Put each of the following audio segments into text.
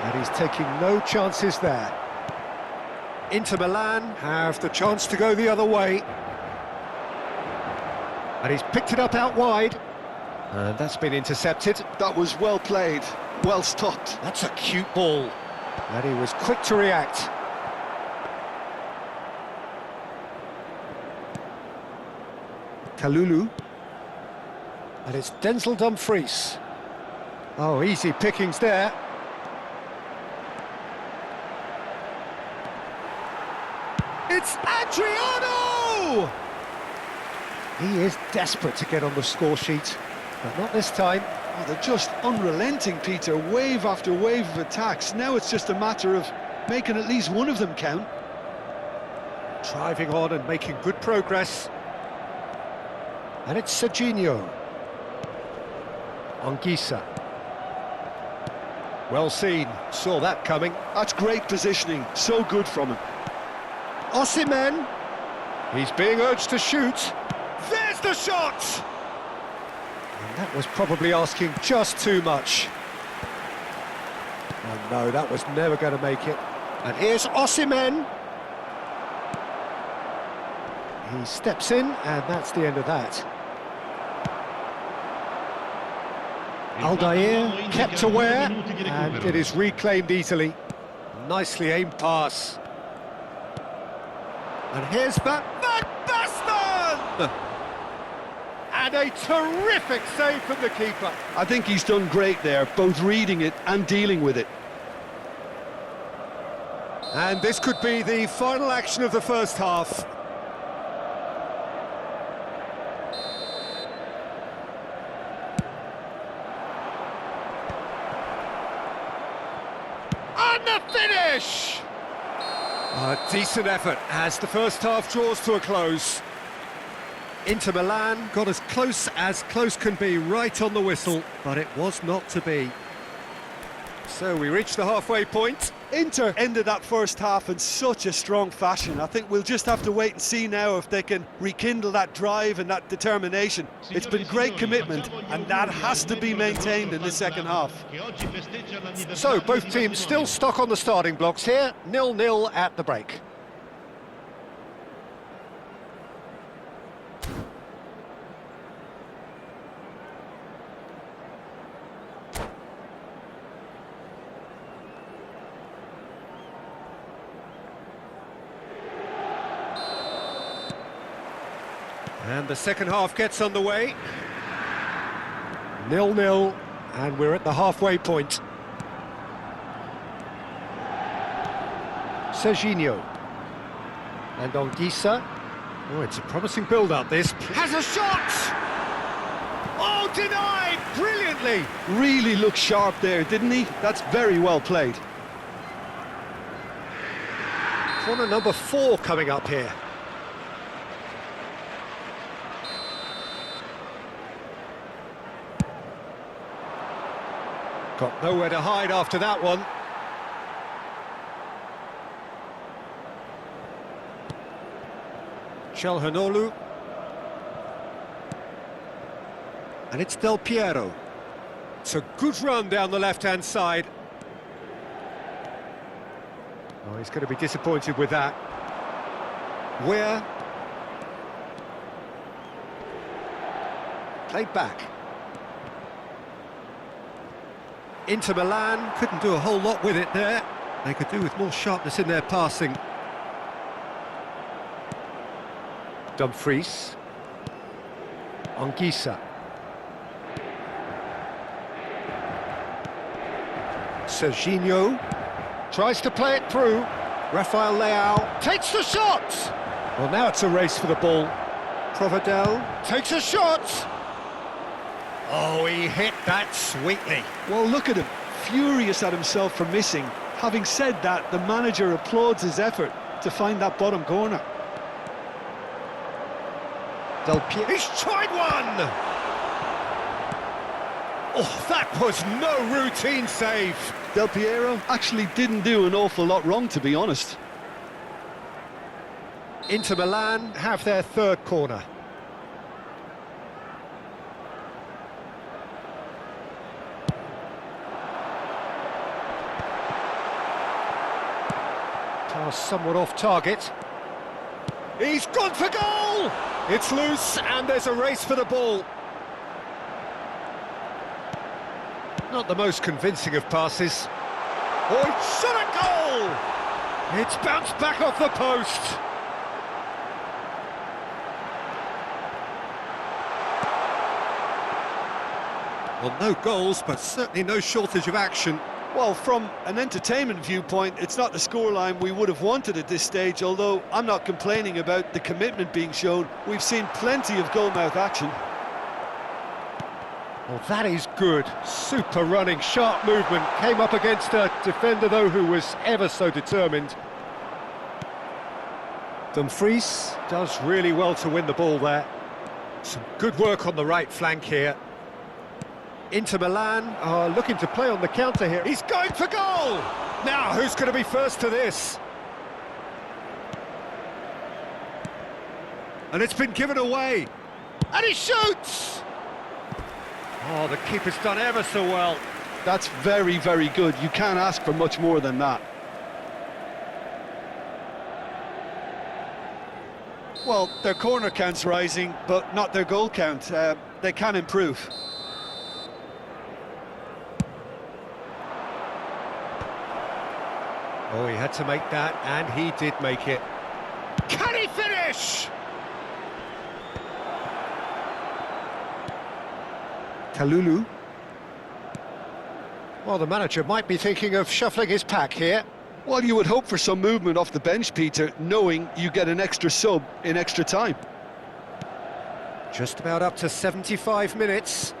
And he's taking no chances there. Inter Milan have the chance to go the other way. And he's picked it up out wide. And that's been intercepted. That was well played, well stopped. That's a cute ball. And he was quick to react. Kalulu. And it's Denzel Dumfries. Oh, easy pickings there. It's Adriano! He is desperate to get on the score sheet, but not this time. Oh, they're just unrelenting, Peter. Wave after wave of attacks. Now it's just a matter of making at least one of them count. Driving on and making good progress. And it's Serginho. Anguissa. Well seen, saw that coming. That's great positioning, so good from him. Osimhen. He's being urged to shoot. There's the shot! And that was probably asking just too much. Oh no, that was never going to make it. And here's Osimhen. He steps in, and that's the end of that. Aldair kept aware, and it is reclaimed easily. Nicely aimed pass. And here's Van Basten! And a terrific save from the keeper. I think he's done great there, both reading it and dealing with it. And this could be the final action of the first half. And the finish! A decent effort as the first half draws to a close. Inter Milan got as close can be, right on the whistle, but it was not to be. So we reach the halfway point. Inter ended that first half in such a strong fashion. I think we'll just have to wait and see now if they can rekindle that drive and that determination. It's been great commitment, and that has to be maintained in the second half. So both teams still stuck on the starting blocks here, 0-0 at the break. And the second half gets underway. 0-0, and we're at the halfway point. Serginho. And Anguissa. Oh, it's a promising build-up, this. Has a shot! Oh, denied! Brilliantly! Really looked sharp there, didn't he? That's very well played. Corner number 4 coming up here. Got nowhere to hide after that one. Calhanoglu. And it's Del Piero. It's a good run down the left-hand side. Oh, he's going to be disappointed with that. Where? Played back. Inter Milan couldn't do a whole lot with it there. They could do with more sharpness in their passing. Dumfries. Anguissa. Serginho tries to play it through. Rafael Leao takes the shot! Well, now it's a race for the ball. Provedel takes a shot! Oh, he hit that sweetly. Well, look at him, furious at himself for missing. Having said that, the manager applauds his effort to find that bottom corner. Del Piero. He's tried one! Oh, that was no routine save. Del Piero actually didn't do an awful lot wrong, to be honest. Inter Milan have their third corner. Pass somewhat off target. He's gone for goal! It's loose and there's a race for the ball. Not the most convincing of passes. Oh, it's shot a goal! It's bounced back off the post. Well, no goals, but certainly no shortage of action. Well, from an entertainment viewpoint, it's not the scoreline we would have wanted at this stage, although I'm not complaining about the commitment being shown. We've seen plenty of goal-mouth action. Well, that is good. Super running, sharp movement. Came up against a defender, though, who was ever so determined. Dumfries does really well to win the ball there. Some good work on the right flank here. Intermilan are looking to play on the counter here. He's going for goal! Now, who's going to be first to this? And it's been given away. And he shoots! Oh, the keeper's done ever so well. That's very, very good. You can't ask for much more than that. Well, their corner count's rising, but not their goal count. They can improve. Oh, he had to make that, and he did make it. Can he finish? Kalulu. Well, the manager might be thinking of shuffling his pack here. Well, you would hope for some movement off the bench, Peter, knowing you get an extra sub in extra time. Just about up to 75 minutes.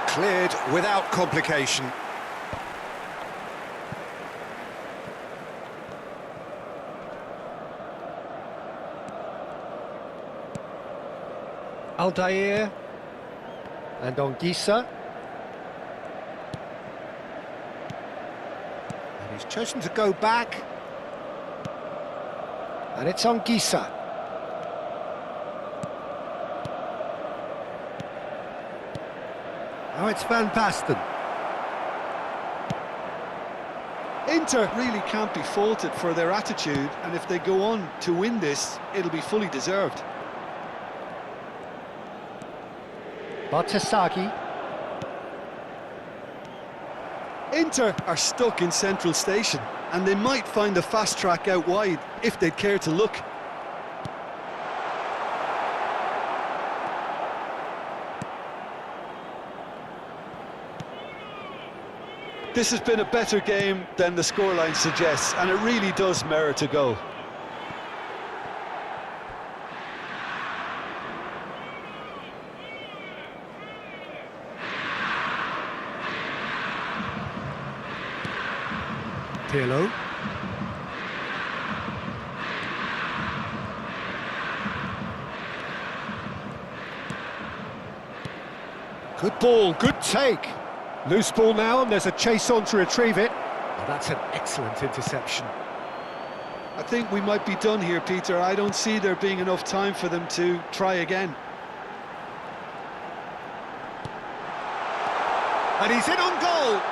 Cleared without complication. Aldair and Ongisa. And he's chosen to go back. And it's Ongisa. Now it's Van Basten. Inter really can't be faulted for their attitude, and if they go on to win this, it'll be fully deserved. Bartasagi. Inter are stuck in Central Station, and they might find a fast track out wide if they'd care to look. This has been a better game than the scoreline suggests, and it really does merit a goal. Pirlo. Good ball, good take. Loose ball now, and there's a chase on to retrieve it. Oh, that's an excellent interception. I think we might be done here, Peter. I don't see there being enough time for them to try again. And he's in on goal.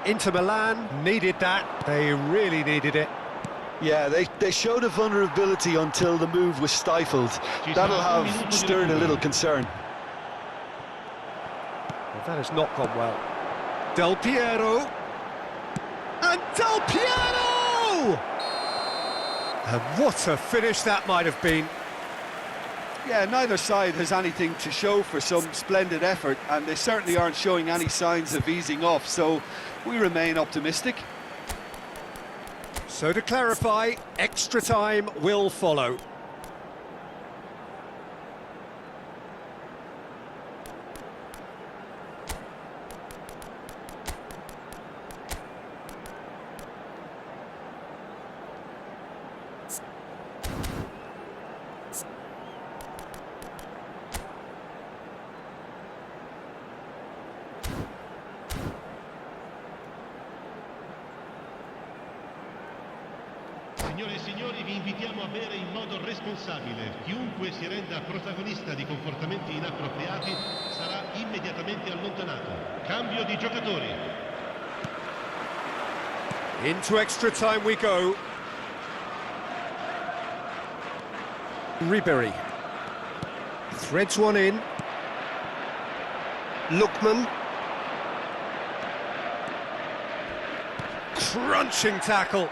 Inter Milan needed that. They really needed it. Yeah, they showed a vulnerability until the move was stifled. That'll have stirred a little concern. Well, that has not gone well. Del Piero. And Del Piero! And what a finish that might have been. Yeah, neither side has anything to show for some splendid effort, and they certainly aren't showing any signs of easing off, so we remain optimistic. So to clarify, extra time will follow. Signore e signori, vi invitiamo a bere in modo responsabile. Chiunque si renda protagonista di comportamenti inappropriati sarà immediatamente allontanato. Cambio di giocatori. Into extra time we go. Ribery threads one in. Lookman. Crunching tackle.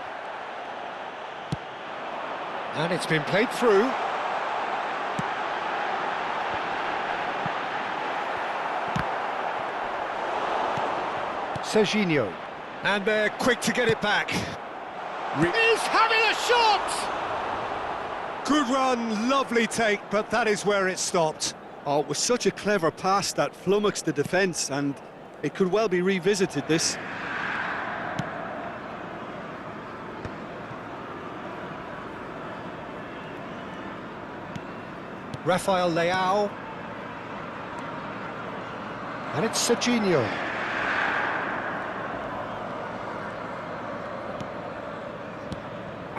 And it's been played through. Serginho. And they're quick to get it back. He's having a shot! Good run, lovely take, but that is where it stopped. Oh, it was such a clever pass that flummoxed the defence, and it could well be revisited, this. Rafael Leao. And it's Serginho.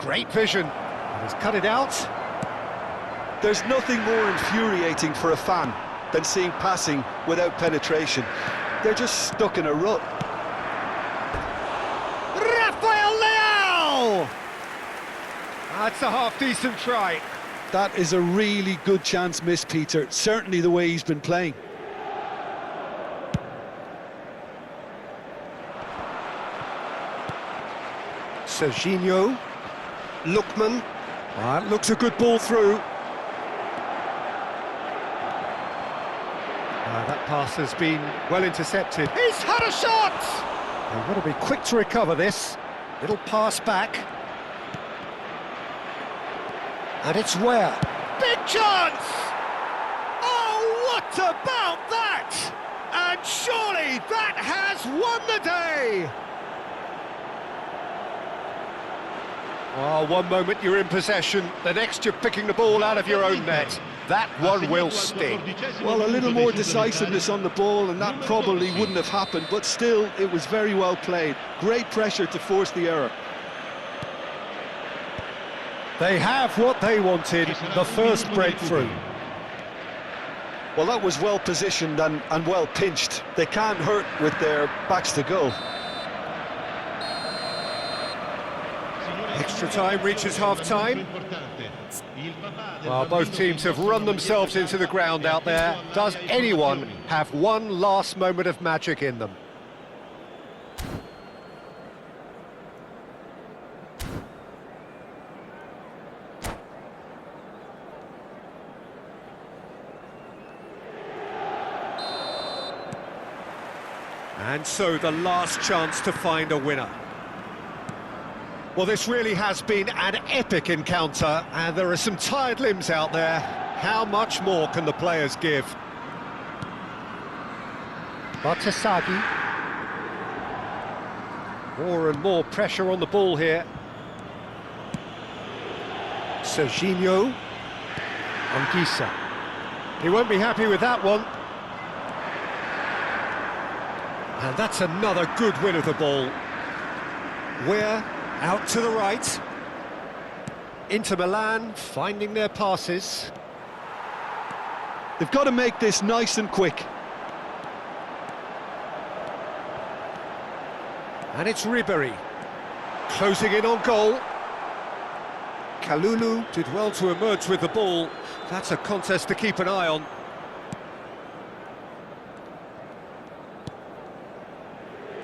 Great vision. He's cut it out. There's nothing more infuriating for a fan than seeing passing without penetration. They're just stuck in a rut. Rafael Leao! That's a half-decent try. That is a really good chance missed, Peter. Certainly the way he's been playing. Serginho. Lookman. That looks a good ball through. That pass has been well intercepted. He's had a shot! They've got to be quick to recover this. Little pass back. And it's where? Big chance! Oh, what about that? And surely that has won the day! Oh, one moment you're in possession, the next you're picking the ball out of your own net. That one will sting. Well, a little more decisiveness on the ball and that probably wouldn't have happened, but still, it was very well played. Great pressure to force the error. They have what they wanted, the first breakthrough. Well, that was well positioned and well pinched. They can't hurt with their backs to goal. Extra time reaches half-time. Well, both teams have run themselves into the ground out there. Does anyone have one last moment of magic in them? And so the last chance to find a winner. Well, this really has been an epic encounter, and there are some tired limbs out there. How much more can the players give? Batasagi. More and more pressure on the ball here. Serginho. Anguissa. He won't be happy with that one. And that's another good win of the ball. We're out to the right. Intermilan finding their passes. They've got to make this nice and quick. And it's Ribery closing in on goal. Kalulu did well to emerge with the ball. That's a contest to keep an eye on.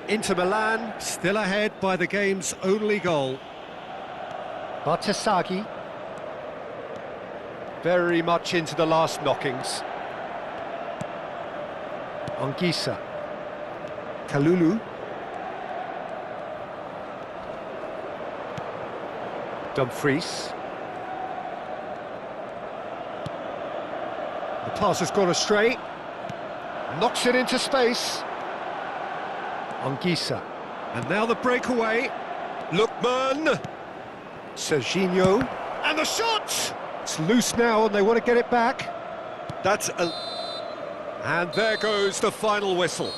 Intermilan still ahead by the game's only goal. Batasagi very much into the last knockings. Anguissa. Kalulu. Dumfries. The pass has gone astray. Knocks it into space. Anguissa. And now the breakaway. Lookman. Serginho. And the shot! It's loose now and they want to get it back. That's a... And there goes the final whistle.